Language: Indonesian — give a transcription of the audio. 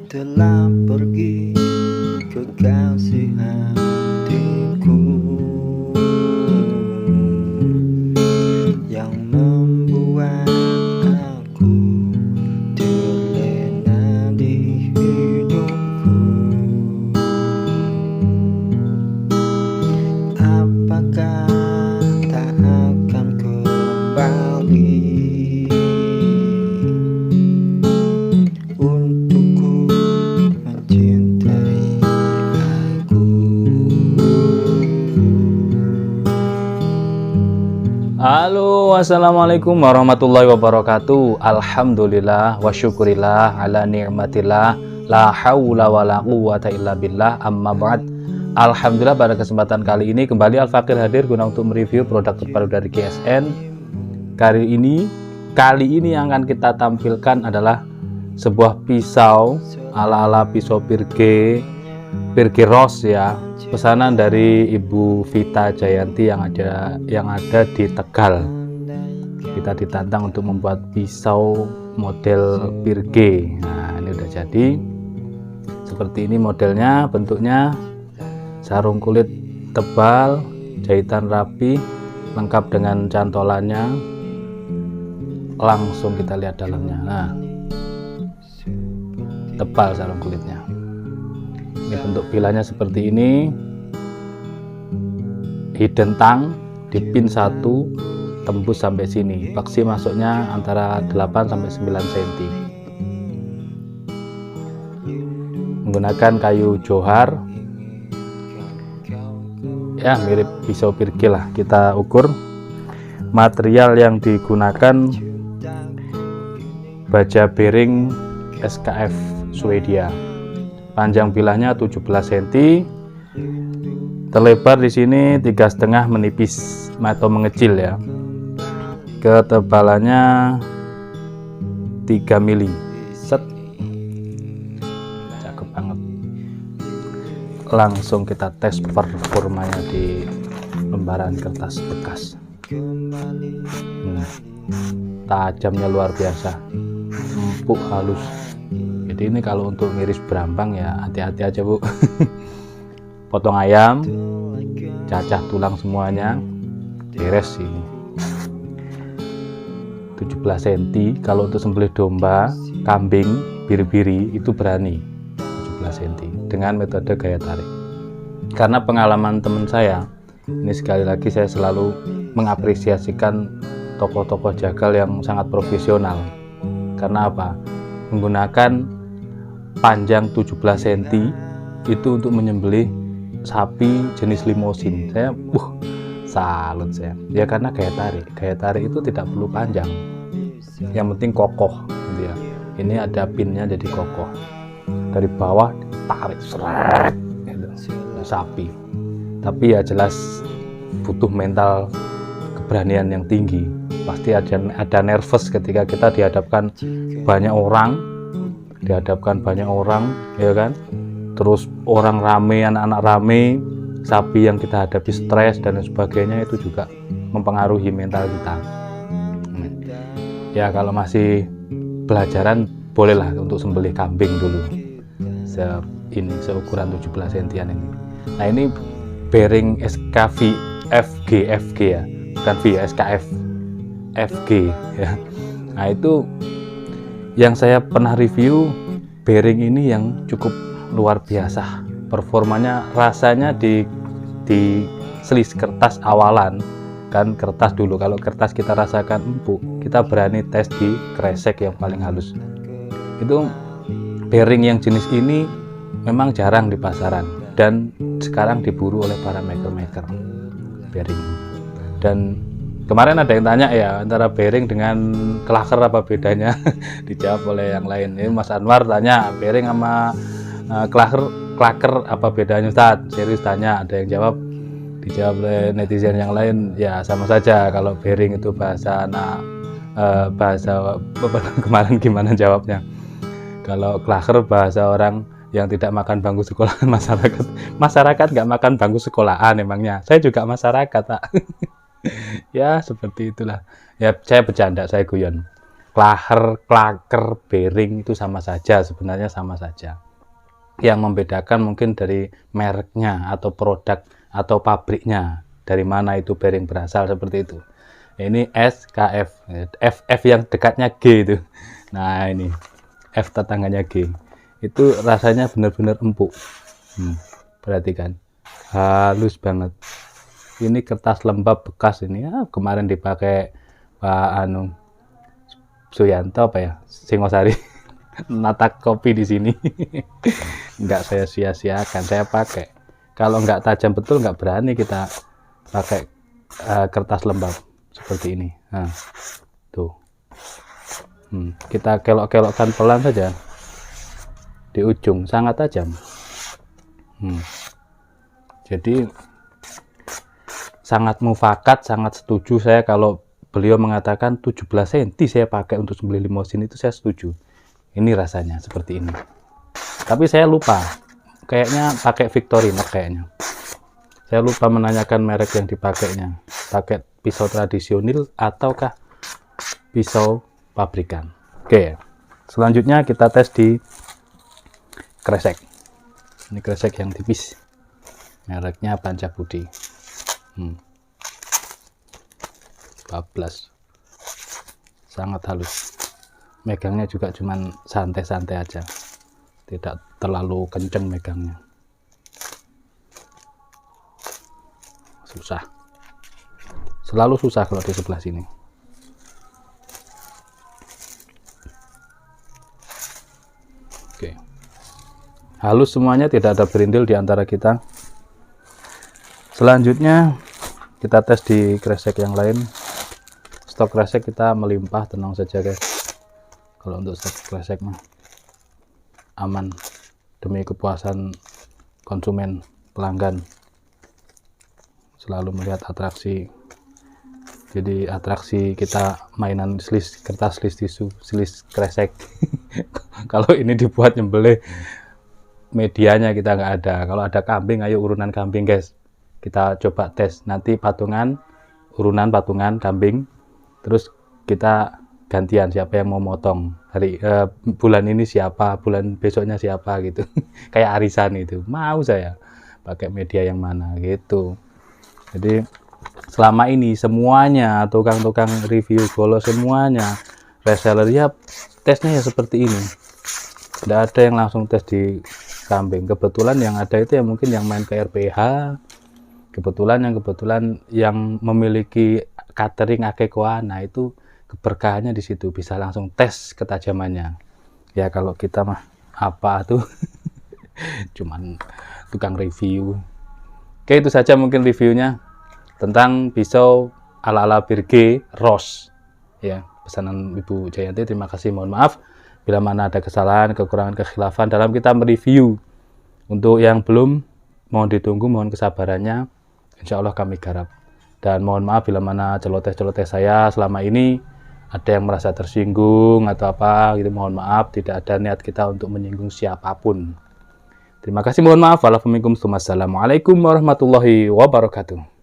telah pergi kekasih hatiku yang membuat aku terlena di hidupku. Apakah tak akan kembali untukku mencintai aku? Halo, assalamualaikum warahmatullahi wabarakatuh. Alhamdulillah wa syukurillah ala ni'matillah, la hawla wa la quwwata illa billah, amma ba'd. Alhamdulillah, pada kesempatan kali ini kembali Al-Fakir hadir guna untuk mereview produk terbaru dari GSN. Kali ini yang akan kita tampilkan adalah sebuah pisau ala-ala pisau Pirge Rose ya, pesanan dari Ibu Vita Jayanti yang ada di Tegal. Kita ditantang untuk membuat pisau model Pirge. Nah, ini udah jadi. Seperti ini modelnya, bentuknya sarung kulit tebal, jahitan rapi, lengkap dengan cantolannya. Langsung kita lihat dalamnya. Nah, tebal sarung kulitnya. Ini bentuk bilanya seperti ini. Hidden tang, dipin 1, tembus sampai sini. Paksi masuknya antara 8 sampai 9 cm. Menggunakan kayu johar. Ya, mirip pisau Pirge lah. Kita ukur. Material yang digunakan baja bearing SKF Swedia. Panjang bilahnya 17 cm. Terlebar di sini 3,5 menipis atau mengecil ya. Ketebalannya 3 mili. Set. Cakep banget. Langsung kita tes performanya di lembaran kertas bekas. Tajamnya luar biasa, empuk halus. Jadi ini kalau untuk ngiris berambang ya hati-hati aja bu. Potong ayam, cacah tulang semuanya, beres ini. 17 cm. Kalau untuk sembelih domba, kambing, biri-biri itu berani 17 cm dengan metode gaya tarik. Karena pengalaman teman saya, ini sekali lagi saya selalu mengapresiasikan tokoh-tokoh jagal yang sangat profesional. Karena apa? Menggunakan panjang 17 cm itu untuk menyembelih sapi jenis limosin. Saya salut saya. Ya karena gaya tarik itu tidak perlu panjang. Yang penting kokoh gitu ya. Ini ada pinnya jadi kokoh. Dari bawah tarik seret gitu. Sapi. Tapi ya jelas butuh mental keberanian yang tinggi. Pasti ada nervous ketika kita dihadapkan banyak orang, ya kan? Terus orang rame, anak-anak rame, sapi yang kita hadapi stres dan sebagainya, itu juga mempengaruhi mental kita. Ya kalau masih pelajaran bolehlah untuk sembelih kambing dulu. Seukuran 17 cm ini. Nah ini bearing SKF FG ya, bukan V ya, SKF FG ya. Nah itu yang saya pernah review bearing ini yang cukup luar biasa performanya. Rasanya di selis kertas awalan kan, kertas dulu. Kalau kertas kita rasakan empuk, kita berani tes di kresek yang paling halus. Itu bearing yang jenis ini memang jarang di pasaran dan sekarang diburu oleh para maker bearing. Dan kemarin ada yang tanya ya, antara bearing dengan klaker apa bedanya? Dijawab oleh yang lain. Ini Mas Anwar tanya, bearing sama klaker apa bedanya Ustaz? Serius tanya. Ada yang dijawab oleh netizen yang lain, ya sama saja. Kalau bearing itu bahasa kemarin gimana jawabnya? Kalau klaker bahasa orang yang tidak makan bangku sekolah. Masyarakat nggak makan bangku sekolahan emangnya. Saya juga masyarakat Pak. Ya seperti itulah ya, saya bercanda, saya guyon. klaher, klaker, bearing itu sama saja, sebenarnya sama saja. Yang membedakan mungkin dari mereknya atau produk atau pabriknya, dari mana itu bearing berasal, seperti itu. Ini SKF, FF yang dekatnya G itu. Nah ini F tetangganya G, itu rasanya benar-benar empuk. Perhatikan, halus banget. Ini kertas lembab bekas ini ya, kemarin dipakai Pak Suyanto apa ya, Singosari natak kopi di sini. Nggak saya sia-siakan, saya pakai. Kalau nggak tajam betul nggak berani kita pakai kertas lembab seperti ini. Nah, tuh. Kita kelok-kelokkan pelan saja di ujung, sangat tajam. Jadi sangat mufakat, sangat setuju saya kalau beliau mengatakan 17 cm saya pakai untuk sembelih limosin, itu saya setuju. Ini rasanya seperti ini. Tapi saya lupa, kayaknya pakai Victorinox kayaknya. Saya lupa menanyakan merek yang dipakainya. Pakai pisau tradisional ataukah pisau pabrikan. Oke, selanjutnya kita tes di kresek. Ini kresek yang tipis. Mereknya Pancabudi. 14. Sangat halus. Megangnya juga cuman santai-santai aja, tidak terlalu kenceng megangnya. Susah, selalu susah kalau di sebelah sini. Oke, halus semuanya, tidak ada berindil di antara kita. Selanjutnya kita tes di kresek yang lain. Stok kresek kita melimpah, tenang saja guys. Kalau untuk stok kresek mah aman, demi kepuasan konsumen, pelanggan. Selalu melihat atraksi. Jadi atraksi kita mainan kertas tisu, kresek. Kalau ini dibuat nyembelih, medianya kita nggak ada. Kalau ada kambing, ayo urunan kambing guys, kita coba tes nanti urunan patungan kambing, terus kita gantian siapa yang mau motong hari bulan ini, siapa bulan besoknya siapa gitu. Kayak arisan itu, mau saya pakai media yang mana gitu. Jadi selama ini semuanya tukang-tukang review bolos, semuanya reseller ya tesnya ya seperti ini, tidak ada yang langsung tes di kambing. Kebetulan yang ada itu ya mungkin yang main ke RPH, kebetulan yang memiliki catering akekoa, nah itu keberkahannya di situ, bisa langsung tes ketajamannya. Ya kalau kita mah apa tuh cuman tukang review. Oke, itu saja mungkin reviewnya tentang pisau ala-ala Birge Ros ya, pesanan Ibu Jayanti. Terima kasih, mohon maaf bila mana ada kesalahan, kekurangan, kekhilafan dalam kita mereview. Untuk yang belum, mohon ditunggu, mohon kesabarannya, insya Allah kami garap. Dan mohon maaf bila mana celoteh-celoteh saya selama ini ada yang merasa tersinggung atau apa gitu, mohon maaf, tidak ada niat kita untuk menyinggung siapapun. Terima kasih, mohon maaf. Wassalamualaikum warahmatullahi wabarakatuh.